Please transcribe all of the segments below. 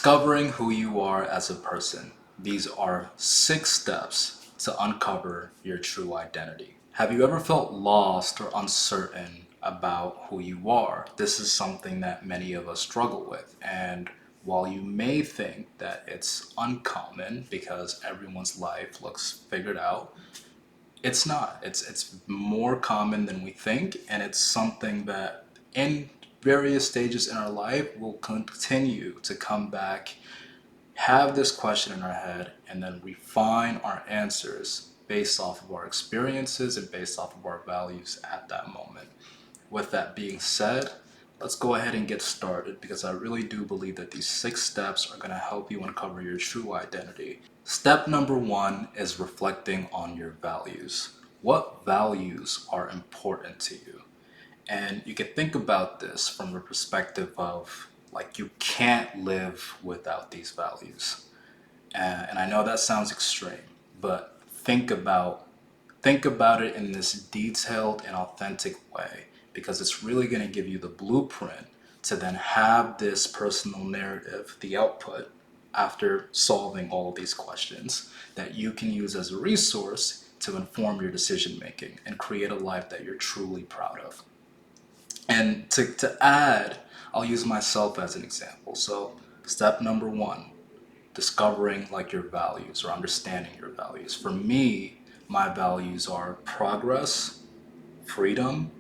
Discovering who you are as a person. These are 6 steps to uncover your true identity. Have you ever felt lost or uncertain about who you are? This is something that many of us struggle with. And while you may think that it's uncommon because everyone's life looks figured out, it's not. It's more common than we think, and it's something that in various stages in our life will continue to come back, have this question in our head, and then refine our answers based off of our experiences and based off of our values at that moment. With that being said, let's go ahead and get started because I really do believe that these 6 steps are going to help you uncover your true identity. Step number 1 is reflecting on your values. What values are important to you? And you can think about this from the perspective of like you can't live without these values. And I know that sounds extreme, but think about it in this detailed and authentic way because it's really going to give you the blueprint to then have this personal narrative, the output after solving all of these questions that you can use as a resource to inform your decision making and create a life that you're truly proud of. And to add, I'll use myself as an example. So step number 1, discovering like your values or understanding your values. For me, my values are progress, freedom,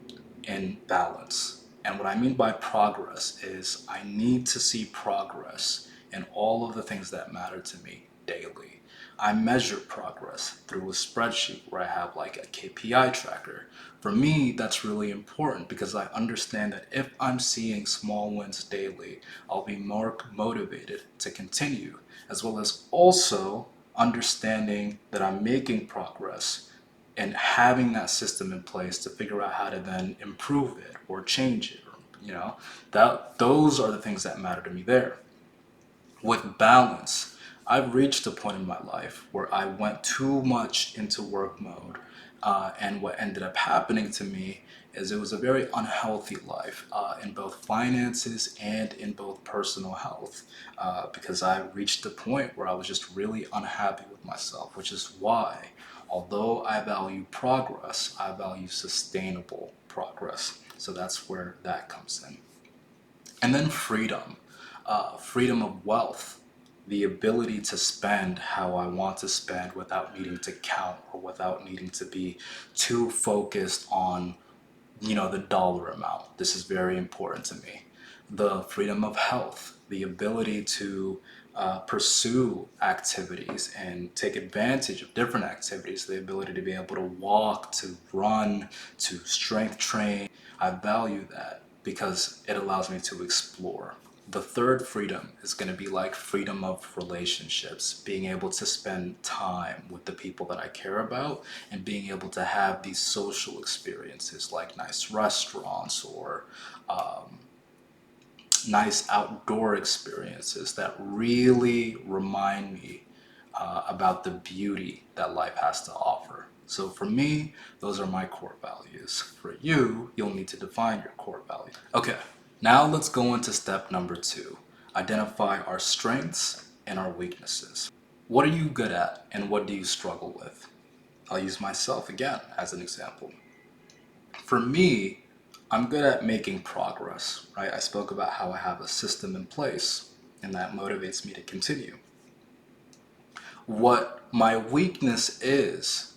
and balance. And what I mean by progress is I need to see progress in all of the things that matter to me daily. I measure progress through a spreadsheet where I have like a KPI tracker. For me, that's really important because I understand that if I'm seeing small wins daily, I'll be more motivated to continue, as well as also understanding that I'm making progress and having that system in place to figure out how to then improve it or change it. That those are the things that matter to me there. With balance, I've reached a point in my life where I went too much into work mode. And what ended up happening to me is it was a very unhealthy life in both finances and in both personal health because I reached a point where I was just really unhappy with myself, which is why, although I value progress, I value sustainable progress. So that's where that comes in. And then freedom, freedom of wealth, the ability to spend how I want to spend without needing to count or without needing to be too focused on, the dollar amount. This is very important to me. The freedom of health, the ability to pursue activities and take advantage of different activities, the ability to be able to walk, to run, to strength train. I value that because it allows me to explore. The third freedom is going to be like freedom of relationships, being able to spend time with the people that I care about and being able to have these social experiences like nice restaurants or nice outdoor experiences that really remind me about the beauty that life has to offer. So for me, those are my core values. For you, you'll need to define your core values. Okay, now let's go into step number 2. Identify our strengths and our weaknesses. What are you good at and what do you struggle with? I'll use myself again as an example. For me, I'm good at making progress, right? I spoke about how I have a system in place and that motivates me to continue. What my weakness is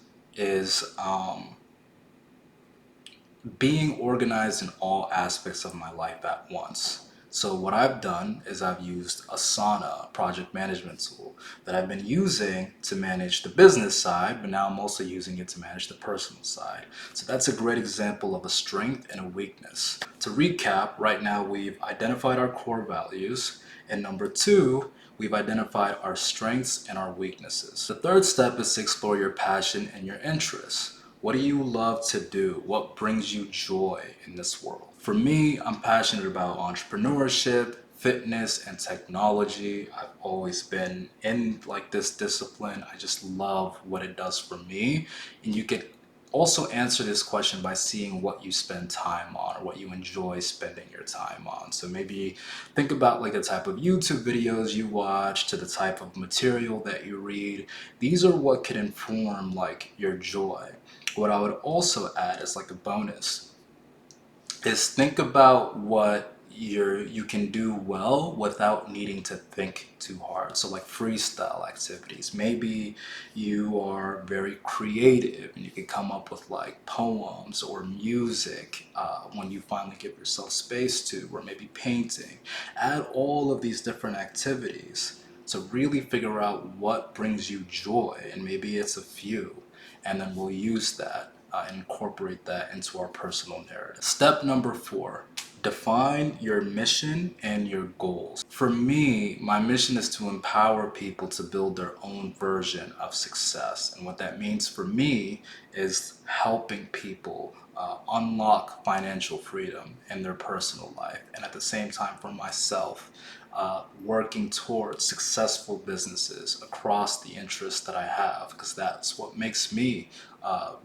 being organized in all aspects of my life at once. So what I've done is I've used Asana, a project management tool that I've been using to manage the business side, but now I'm also using it to manage the personal side. So that's a great example of a strength and a weakness. To recap, right now we've identified our core values, and number 2, we've identified our strengths and our weaknesses. The third step is to explore your passion and your interests. What do you love to do? What brings you joy in this world? For me, I'm passionate about entrepreneurship, fitness, and technology. I've always been in like this discipline. I just love what it does for me. And you get also answer this question by seeing what you spend time on or what you enjoy spending your time on. So maybe think about like the type of YouTube videos you watch to the type of material that you read. These are what could inform like your joy. What I would also add as like a bonus is think about what you can do well without needing to think too hard. So like freestyle activities. Maybe you are very creative and you can come up with like poems or music when you finally give yourself space to, or maybe painting. Add all of these different activities to really figure out what brings you joy, and maybe it's a few, and then we'll use that and incorporate that into our personal narrative. Step number 4, define your mission and your goals. For me, my mission is to empower people to build their own version of success. And what that means for me is helping people unlock financial freedom in their personal life. And at the same time, for myself, working towards successful businesses across the interests that I have, because that's what makes me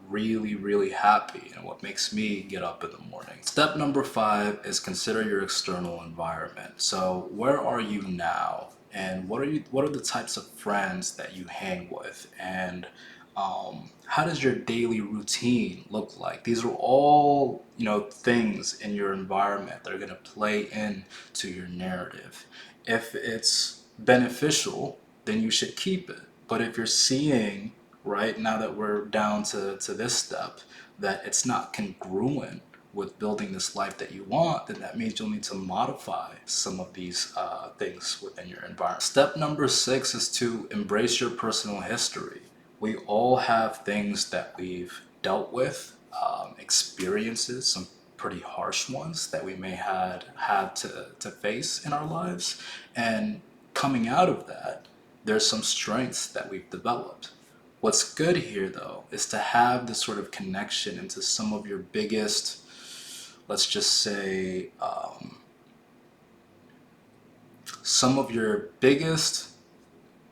really, really happy and what makes me get up in the morning. Step number 5 is consider your external environment. So where are you now? And what are the types of friends that you hang with? And how does your daily routine look like? These are all, things in your environment that are going to play into your narrative. If it's beneficial, then you should keep it. But if you're seeing, right now that we're down to this step, that it's not congruent with building this life that you want, then that means you'll need to modify some of these things within your environment. Step number 6 is to embrace your personal history. We all have things that we've dealt with, experiences, some pretty harsh ones that we may had to face in our lives. And coming out of that, there's some strengths that we've developed. What's good here, though, is to have this sort of connection into some of your biggest, let's just say, some of your biggest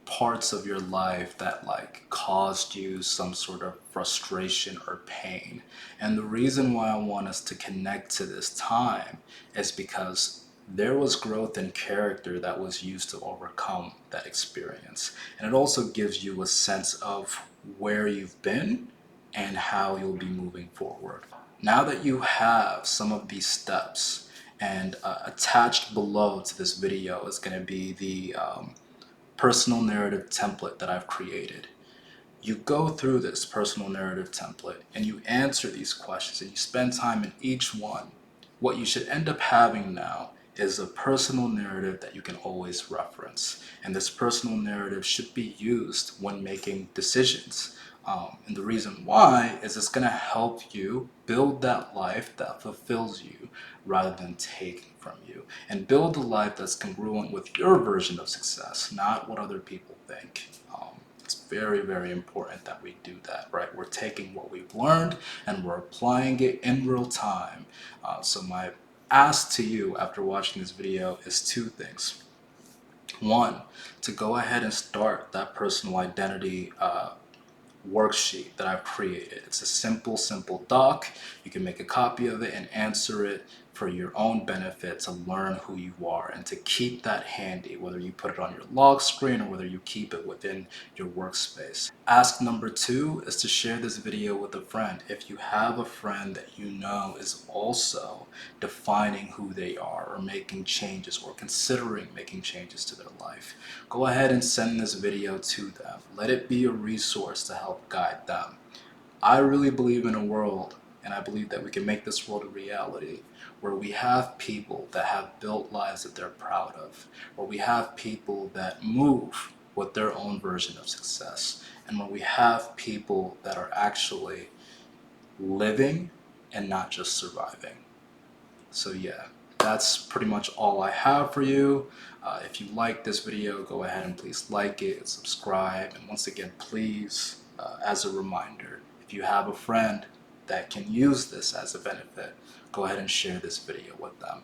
parts of your life that like caused you some sort of frustration or pain. And the reason why I want us to connect to this time is because there was growth in character that was used to overcome that experience. And it also gives you a sense of where you've been and how you'll be moving forward. Now that you have some of these steps, and attached below to this video is going to be the personal narrative template that I've created. You go through this personal narrative template and you answer these questions and you spend time in each one. What you should end up having now is a personal narrative that you can always reference. And this personal narrative should be used when making decisions. And the reason why is it's going to help you build that life that fulfills you rather than taking from you. And build a life that's congruent with your version of success, not what other people think. It's very, very important that we do that, right? We're taking what we've learned and we're applying it in real time. So my ask to you after watching this video is 2 things. 1, to go ahead and start that personal identity worksheet that I've created. It's a simple doc. You can make a copy of it and answer it for your own benefit, to learn who you are and to keep that handy, whether you put it on your lock screen or whether you keep it within your workspace. Ask number 2 is to share this video with a friend. If you have a friend that you know is also defining who they are or making changes or considering making changes to their life, go ahead and send this video to them. Let it be a resource to help guide them. I really believe in a world, and I believe that we can make this world a reality, where we have people that have built lives that they're proud of, where we have people that move with their own version of success, and where we have people that are actually living and not just surviving. So yeah, that's pretty much all I have for you. If you like this video, go ahead and please like it, subscribe, and once again, please, as a reminder, if you have a friend that can use this as a benefit, go ahead and share this video with them.